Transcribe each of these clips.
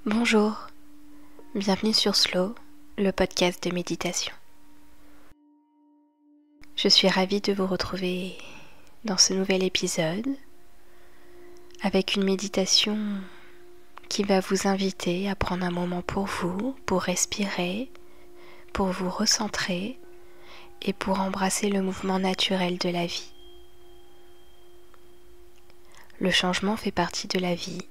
Bonjour, bienvenue sur Slow, le podcast de méditation. Je suis ravie de vous retrouver dans ce nouvel épisode avec une méditation qui va vous inviter à prendre un moment pour vous, pour respirer, pour vous recentrer et pour embrasser le mouvement naturel de la vie. Le changement fait partie de la vie.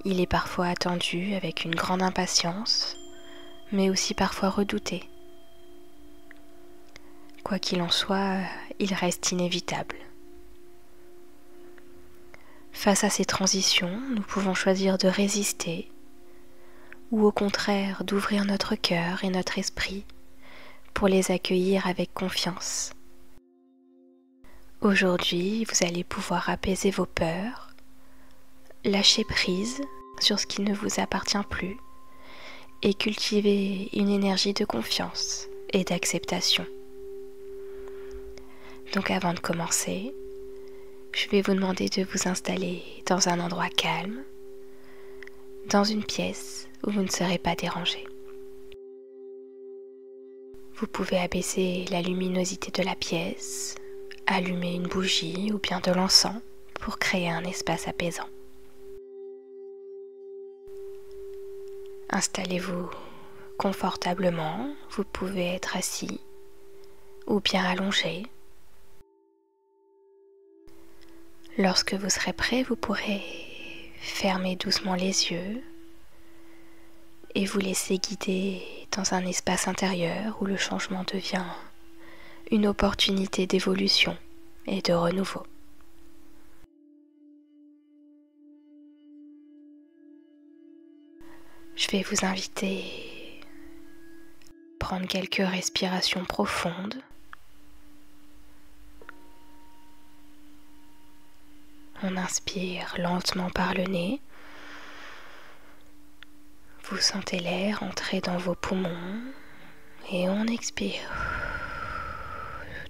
Il est parfois attendu avec une grande impatience, mais aussi parfois redouté. Quoi qu'il en soit, il reste inévitable. Face à ces transitions, nous pouvons choisir de résister ou au contraire d'ouvrir notre cœur et notre esprit pour les accueillir avec confiance. Aujourd'hui, vous allez pouvoir apaiser vos peurs, lâcher prise sur ce qui ne vous appartient plus et cultiver une énergie de confiance et d'acceptation. Donc avant de commencer, je vais vous demander de vous installer dans un endroit calme, dans une pièce où vous ne serez pas dérangé. Vous pouvez abaisser la luminosité de la pièce, allumer une bougie ou bien de l'encens pour créer un espace apaisant. Installez-vous confortablement, vous pouvez être assis ou bien allongé. Lorsque vous serez prêt, vous pourrez fermer doucement les yeux et vous laisser guider dans un espace intérieur où le changement devient une opportunité d'évolution et de renouveau. Je vais vous inviter à prendre quelques respirations profondes. On inspire lentement par le nez. Vous sentez l'air entrer dans vos poumons et on expire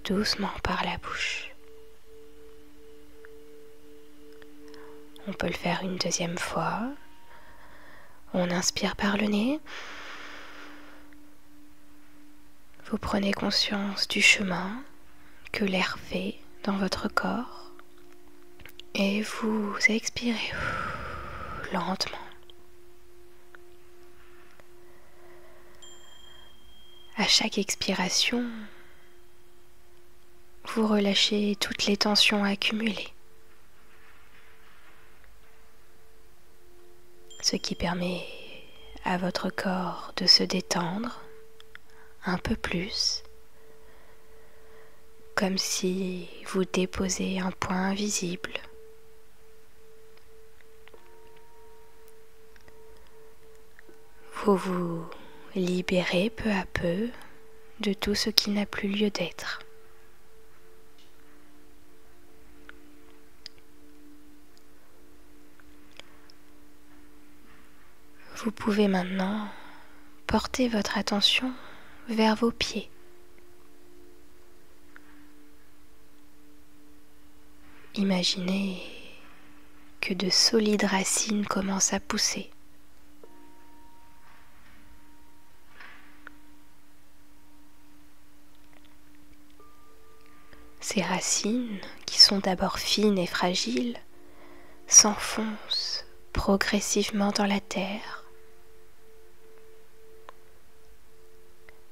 doucement par la bouche. On peut le faire une deuxième fois. On inspire par le nez. Vous prenez conscience du chemin que l'air fait dans votre corps et vous expirez lentement. À chaque expiration, vous relâchez toutes les tensions accumulées, ce qui permet à votre corps de se détendre un peu plus, comme si vous déposez un point invisible. Vous vous libérez peu à peu de tout ce qui n'a plus lieu d'être. Vous pouvez maintenant porter votre attention vers vos pieds. Imaginez que de solides racines commencent à pousser. Ces racines, qui sont d'abord fines et fragiles, s'enfoncent progressivement dans la terre.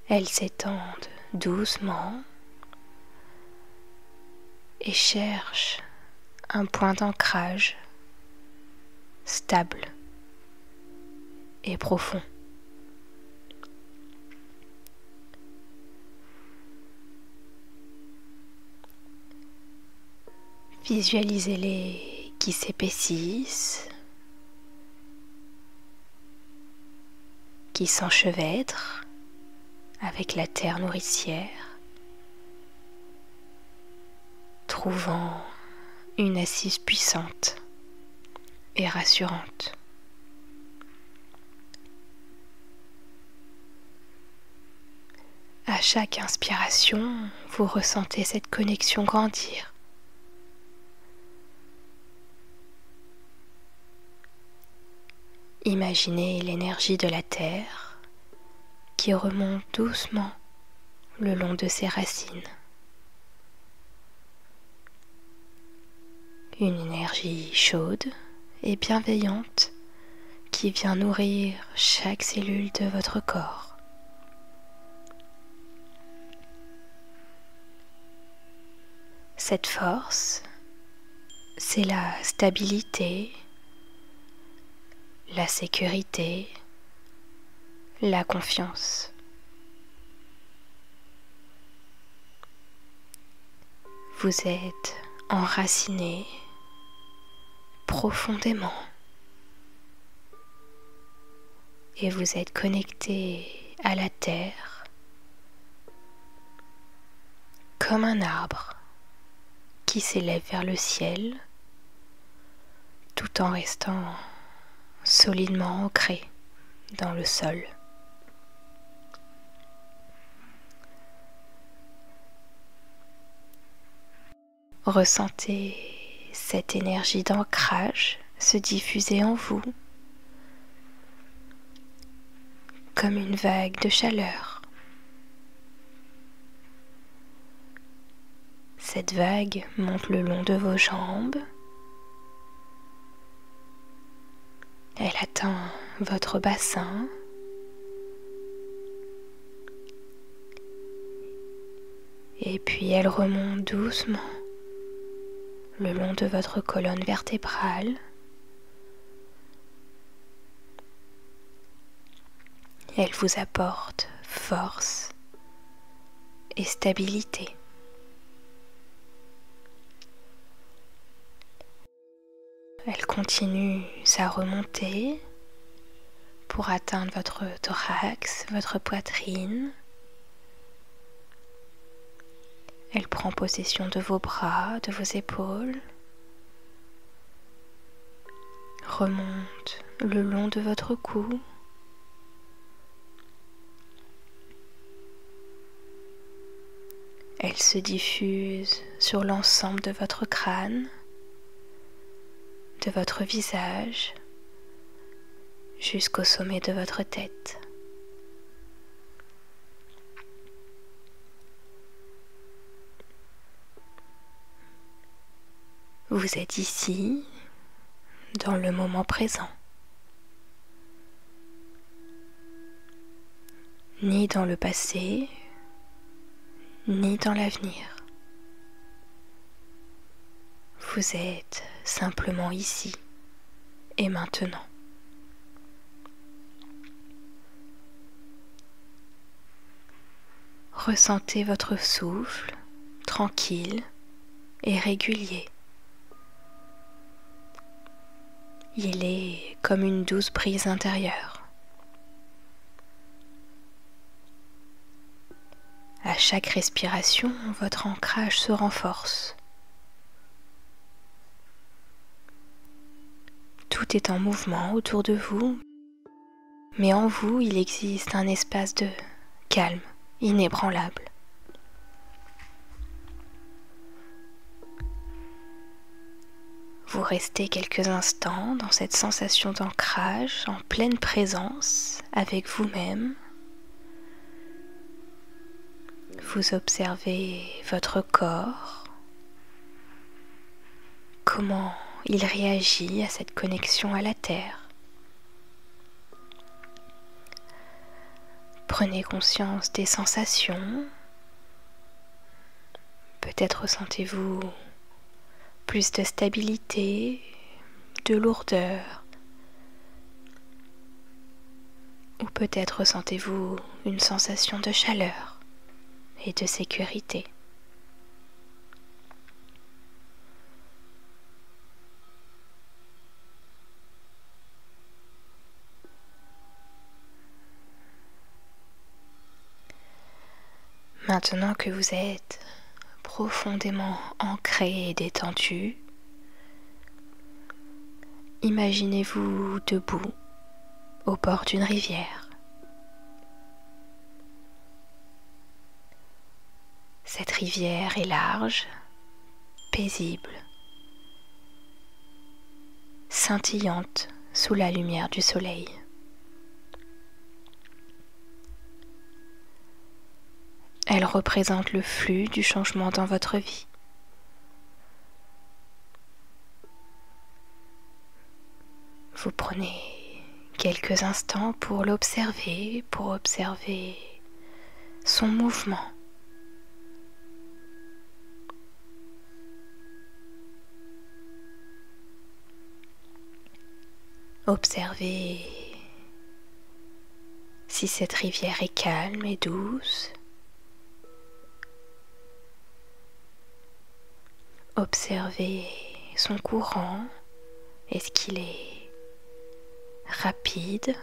Elles s'étendent doucement et cherchent un point d'ancrage stable et profond. Visualisez-les qui s'épaississent, qui s'enchevêtrent avec la terre nourricière, trouvant une assise puissante et rassurante. À chaque inspiration, vous ressentez cette connexion grandir. Imaginez l'énergie de la terre qui remonte doucement le long de ses racines. Une énergie chaude et bienveillante qui vient nourrir chaque cellule de votre corps. Cette force, c'est la stabilité, la sécurité, la confiance. Vous êtes enraciné profondément et vous êtes connecté à la terre comme un arbre qui s'élève vers le ciel tout en restant solidement ancré dans le sol. Ressentez cette énergie d'ancrage se diffuser en vous comme une vague de chaleur. Cette vague monte le long de vos jambes. Elle atteint votre bassin. Et puis elle remonte doucement le long de votre colonne vertébrale. Elle vous apporte force et stabilité. Elle continue sa remontée pour atteindre votre thorax, votre poitrine. Elle prend possession de vos bras, de vos épaules, remonte le long de votre cou. Elle se diffuse sur l'ensemble de votre crâne, de votre visage, jusqu'au sommet de votre tête. Vous êtes ici, dans le moment présent, ni dans le passé, ni dans l'avenir. Vous êtes simplement ici et maintenant. Ressentez votre souffle tranquille et régulier. Il est comme une douce brise intérieure. À chaque respiration, votre ancrage se renforce. Tout est en mouvement autour de vous, mais en vous, il existe un espace de calme, inébranlable. Vous restez quelques instants dans cette sensation d'ancrage en pleine présence avec vous-même. Vous observez votre corps, comment il réagit à cette connexion à la terre. Prenez conscience des sensations. Peut-être ressentez-vous plus de stabilité, de lourdeur, ou peut-être ressentez-vous une sensation de chaleur et de sécurité. Maintenant que vous êtes profondément ancré et détendu, imaginez-vous debout au bord d'une rivière. Cette rivière est large, paisible, scintillante sous la lumière du soleil. Elle représente le flux du changement dans votre vie. Vous prenez quelques instants pour l'observer, pour observer son mouvement. Observez si cette rivière est calme et douce. Observez son courant. Est-ce qu'il est rapide,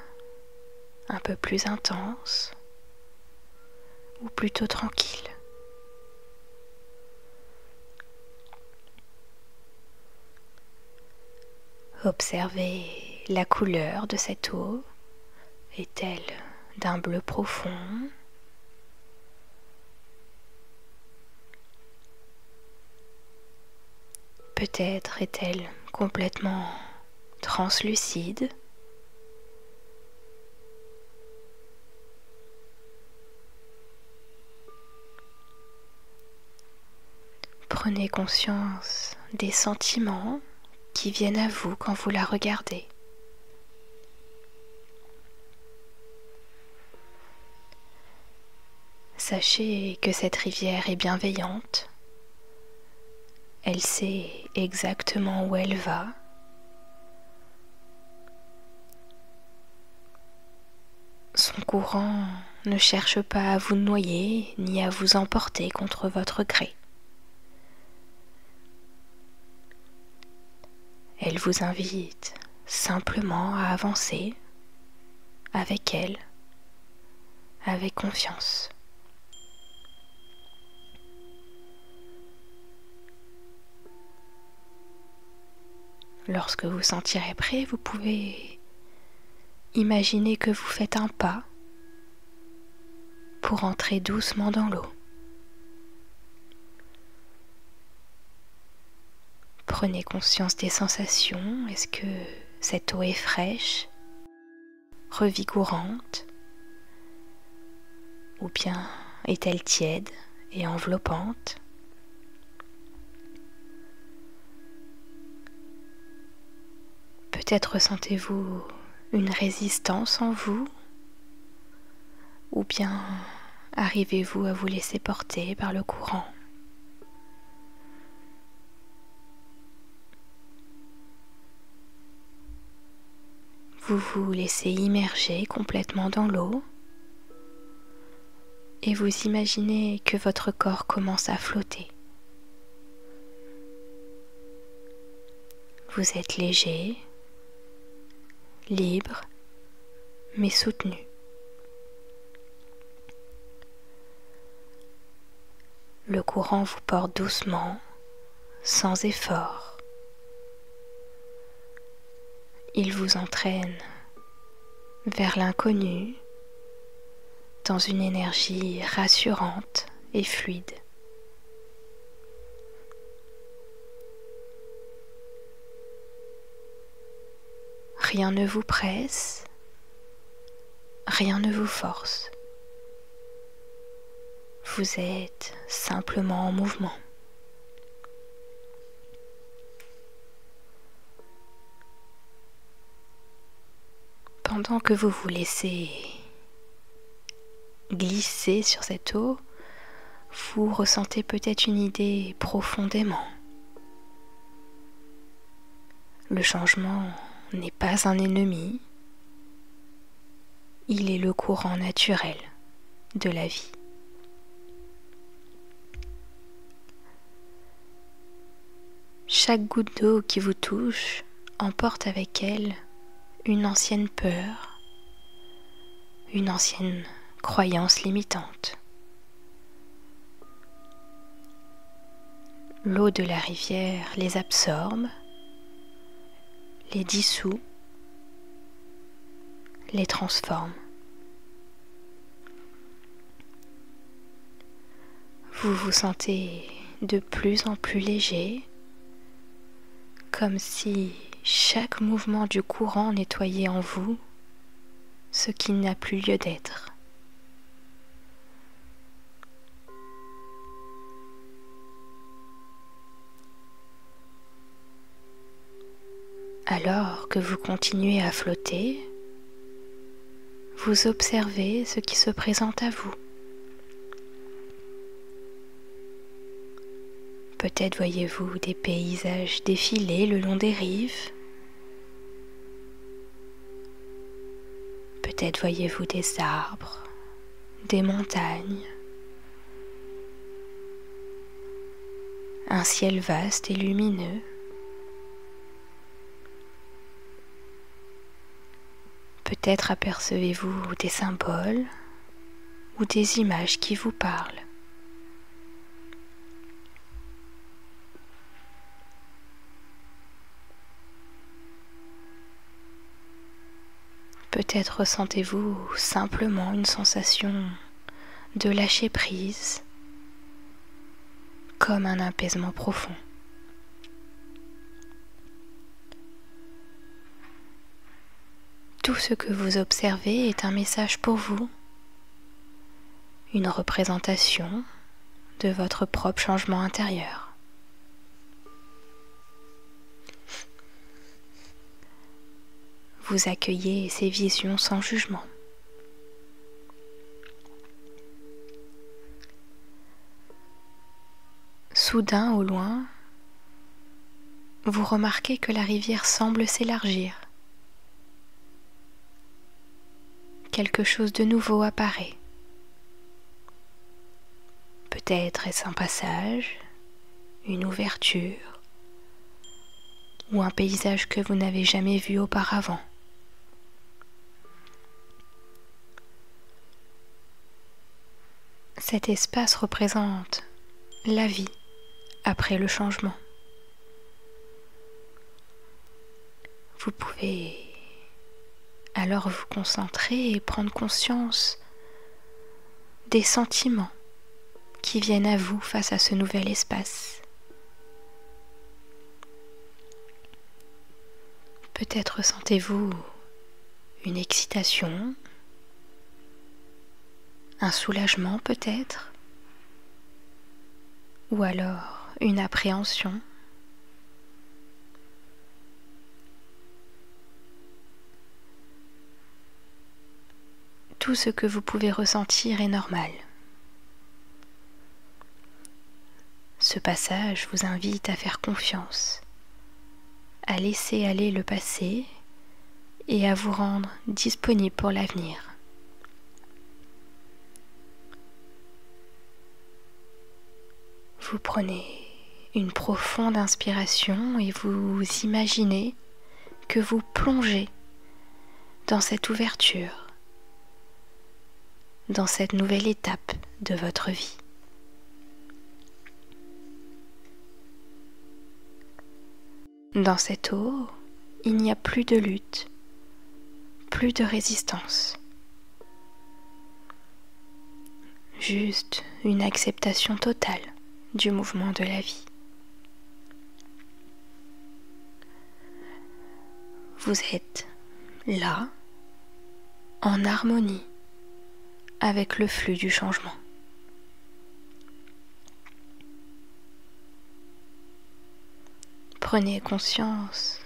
un peu plus intense ou plutôt tranquille? Observez la couleur de cette eau. Est-elle d'un bleu profond? Peut-être est-elle complètement translucide? Prenez conscience des sentiments qui viennent à vous quand vous la regardez. Sachez que cette rivière est bienveillante. Elle sait exactement où elle va. Son courant ne cherche pas à vous noyer ni à vous emporter contre votre gré. Elle vous invite simplement à avancer avec elle, avec confiance. Lorsque vous sentirez prêt, vous pouvez imaginer que vous faites un pas pour entrer doucement dans l'eau. Prenez conscience des sensations. Est-ce que cette eau est fraîche, revigorante, ou bien est-elle tiède et enveloppante? Peut-être ressentez-vous une résistance en vous, ou bien arrivez-vous à vous laisser porter par le courant? Vous vous laissez immerger complètement dans l'eau et vous imaginez que votre corps commence à flotter. Vous êtes léger, libre, mais soutenu. Le courant vous porte doucement, sans effort. Il vous entraîne vers l'inconnu, dans une énergie rassurante et fluide. Rien ne vous presse, rien ne vous force. Vous êtes simplement en mouvement. Pendant que vous vous laissez glisser sur cette eau, vous ressentez peut-être une idée profondément. Le changement n'est pas un ennemi, il est le courant naturel de la vie. Chaque goutte d'eau qui vous touche emporte avec elle une ancienne peur, une ancienne croyance limitante. L'eau de la rivière les absorbe, les dissout, les transforme. Vous vous sentez de plus en plus léger, comme si chaque mouvement du courant nettoyer en vous ce qui n'a plus lieu d'être. Alors que vous continuez à flotter, vous observez ce qui se présente à vous. Peut-être voyez-vous des paysages défiler le long des rives. Peut-être voyez-vous des arbres, des montagnes, un ciel vaste et lumineux. Peut-être apercevez-vous des symboles ou des images qui vous parlent. Peut-être ressentez-vous simplement une sensation de lâcher prise, comme un apaisement profond. Tout ce que vous observez est un message pour vous, une représentation de votre propre changement intérieur. Vous accueillez ces visions sans jugement. Soudain, au loin, vous remarquez que la rivière semble s'élargir. Quelque chose de nouveau apparaît. Peut-être est-ce un passage, une ouverture ou un paysage que vous n'avez jamais vu auparavant. Cet espace représente la vie après le changement. Vous pouvez alors vous concentrer et prendre conscience des sentiments qui viennent à vous face à ce nouvel espace. Peut-être ressentez-vous une excitation, un soulagement peut-être, ou alors une appréhension. Tout ce que vous pouvez ressentir est normal. Ce passage vous invite à faire confiance, à laisser aller le passé et à vous rendre disponible pour l'avenir. Vous prenez une profonde inspiration et vous imaginez que vous plongez dans cette ouverture, dans cette nouvelle étape de votre vie. Dans cette eau, il n'y a plus de lutte, plus de résistance. Juste une acceptation totale du mouvement de la vie. Vous êtes là, en harmonie avec le flux du changement. Prenez conscience,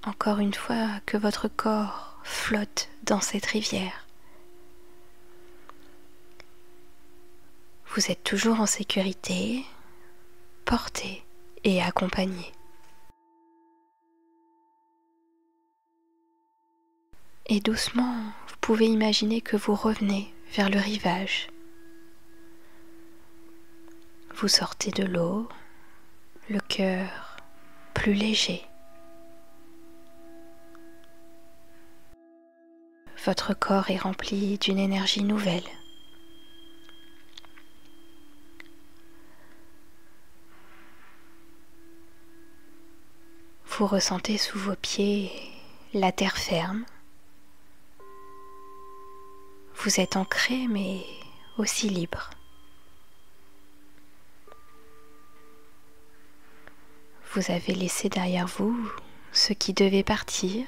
encore une fois, que votre corps flotte dans cette rivière. Vous êtes toujours en sécurité, porté et accompagné. Et doucement, vous pouvez imaginer que vous revenez vers le rivage. Vous sortez de l'eau, le cœur plus léger. Votre corps est rempli d'une énergie nouvelle. Vous ressentez sous vos pieds la terre ferme. Vous êtes ancré mais aussi libre. Vous avez laissé derrière vous ce qui devait partir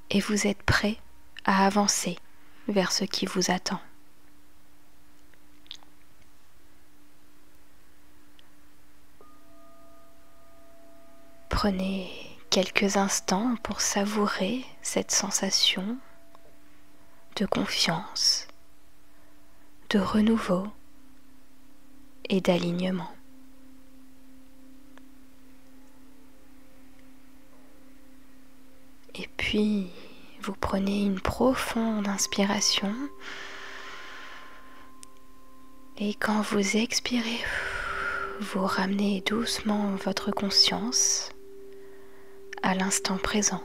et vous êtes prêt à avancer vers ce qui vous attend. Prenez quelques instants pour savourer cette sensation de confiance, de renouveau et d'alignement. Et puis, vous prenez une profonde inspiration et quand vous expirez, vous ramenez doucement votre conscience à l'instant présent.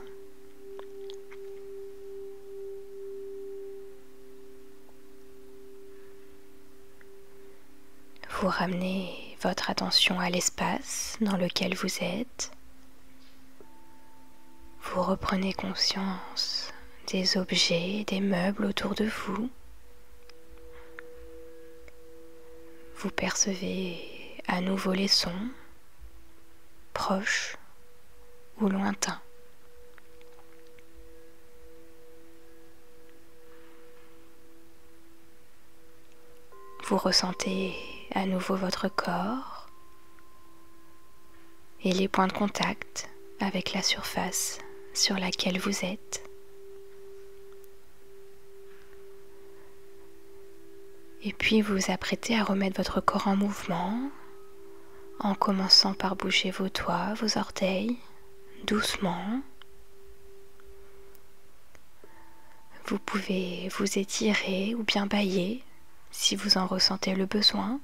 Vous ramenez votre attention à l'espace dans lequel vous êtes. Vous reprenez conscience des objets, des meubles autour de vous. Vous percevez à nouveau les sons, proches ou lointains. Vous ressentez à nouveau votre corps et les points de contact avec la surface sur laquelle vous êtes. Et puis vous vous apprêtez à remettre votre corps en mouvement en commençant par bouger vos doigts, vos orteils, doucement. Vous pouvez vous étirer ou bien bâiller si vous en ressentez le besoin.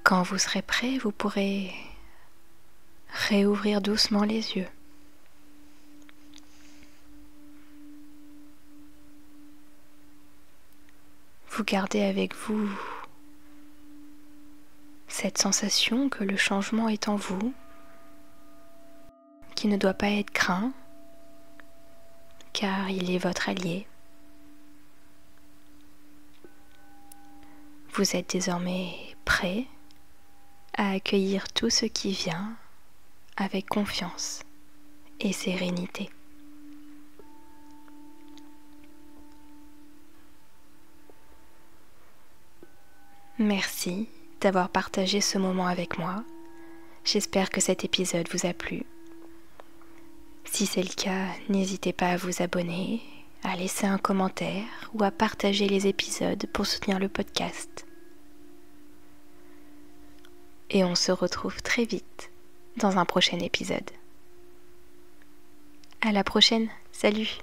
Quand vous serez prêt, vous pourrez réouvrir doucement les yeux. Vous gardez avec vous cette sensation que le changement est en vous, qui ne doit pas être craint, car il est votre allié. Vous êtes désormais prêt à accueillir tout ce qui vient avec confiance et sérénité. Merci d'avoir partagé ce moment avec moi. J'espère que cet épisode vous a plu. Si c'est le cas, n'hésitez pas à vous abonner, à laisser un commentaire ou à partager les épisodes pour soutenir le podcast. Et on se retrouve très vite dans un prochain épisode. À la prochaine, salut!